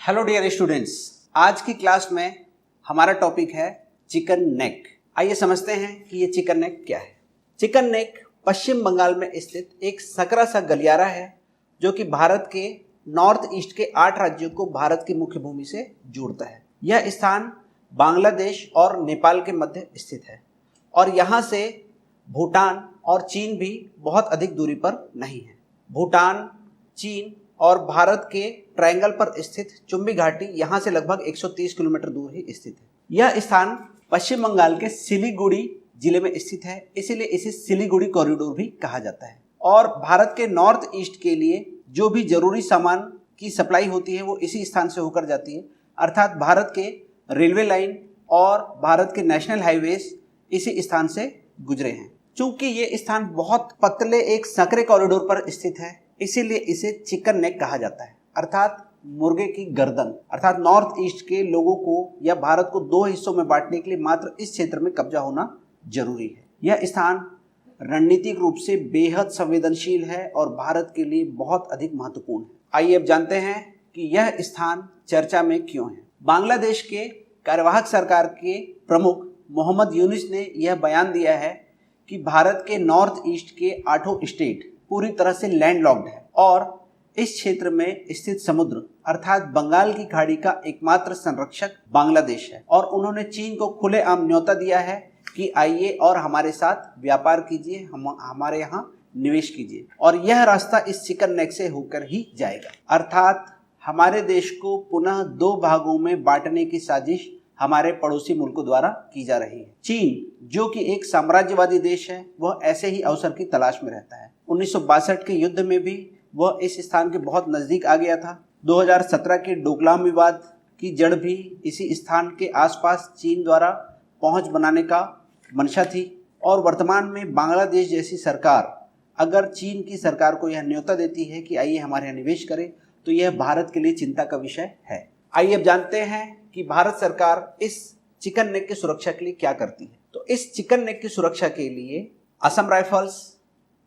Hello dear students, आज की class में हमारा टॉपिक है चिकन नेक। आइए समझते हैं कि ये चिकन नेक क्या है। चिकन नेक पश्चिम बंगाल में स्थित एक सकरा सा गलियारा है जो कि भारत के नॉर्थ ईस्ट के 8 राज्यों को भारत की मुख्य भूमि से जोड़ता है। यह स्थान बांग्लादेश और नेपाल के मध्य स्थित है और यहाँ से भूटान और चीन भी बहुत अधिक दूरी पर नहीं है। भूटान, चीन और भारत के ट्रायंगल पर स्थित चुम्बी घाटी यहाँ से लगभग 130 किलोमीटर दूर ही स्थित है। यह स्थान पश्चिम बंगाल के सिलीगुड़ी जिले में स्थित है, इसीलिए इसे सिलीगुड़ी कॉरिडोर भी कहा जाता है। और भारत के नॉर्थ ईस्ट के लिए जो भी जरूरी सामान की सप्लाई होती है वो इसी स्थान से होकर जाती है, अर्थात भारत के रेलवे लाइन और भारत के नेशनल हाईवेज इसी स्थान से गुजरे हैं। चूंकि ये स्थान बहुत पतले एक संकरे कॉरिडोर पर स्थित है, इसीलिए इसे चिकन नेक कहा जाता है, अर्थात मुर्गे की गर्दन। अर्थात नॉर्थ ईस्ट के लोगों को या भारत को 2 हिस्सों में बांटने के लिए मात्र इस क्षेत्र में कब्जा होना जरूरी है। यह स्थान रणनीतिक रूप से बेहद संवेदनशील है और भारत के लिए बहुत अधिक महत्वपूर्ण है। आइए अब जानते हैं कि यह स्थान चर्चा में क्यों है। बांग्लादेश के कार्यवाहक सरकार के प्रमुख मोहम्मद यूनुस ने यह बयान दिया है कि भारत के नॉर्थ ईस्ट के 8 स्टेट पूरी तरह से लैंडलॉक्ड है और इस क्षेत्र में स्थित समुद्र अर्थात बंगाल की खाड़ी का एकमात्र संरक्षक बांग्लादेश है। और उन्होंने चीन को खुलेआम न्योता दिया है कि आइए और हमारे साथ व्यापार कीजिए, हमारे यहाँ निवेश कीजिए, और यह रास्ता इस चिकन नेक से होकर ही जाएगा। अर्थात हमारे देश को पुनः 2 भागों में बांटने की साजिश हमारे पड़ोसी मुल्कों द्वारा की जा रही है। चीन, जो कि एक साम्राज्यवादी देश है, वह ऐसे ही अवसर की तलाश में रहता है। 1962 के युद्ध में भी वह इस स्थान के बहुत नजदीक आ गया था। 2017 के डोकलाम विवाद की जड़ भी इसी स्थान के आसपास चीन द्वारा पहुंच बनाने का मंशा थी। और वर्तमान में बांग्लादेश जैसी सरकार अगर चीन की सरकार को यह न्योता देती है कि आइए हमारे यहाँ निवेश करें, तो यह भारत के लिए चिंता का विषय है। आइए अब जानते हैं कि भारत सरकार इस चिकन नेक की सुरक्षा के लिए क्या करती है। तो इस चिकन नेक की सुरक्षा के लिए असम राइफल्स,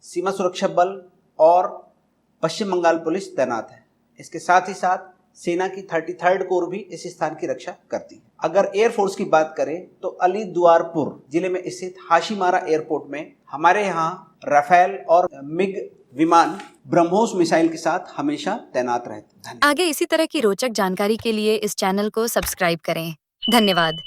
सीमा सुरक्षा बल और पश्चिम बंगाल पुलिस तैनात है। इसके साथ ही साथ सेना की 33rd कोर भी इस स्थान की रक्षा करती है। अगर एयरफोर्स की बात करें तो अलीदुआरपुर जिले में स्थित हाशीमारा एयरपोर्ट में हमारे यहाँ राफेल और मिग विमान ब्रह्मोस मिसाइल के साथ हमेशा तैनात रहते हैं। आगे इसी तरह की रोचक जानकारी के लिए इस चैनल को सब्सक्राइब करें। धन्यवाद।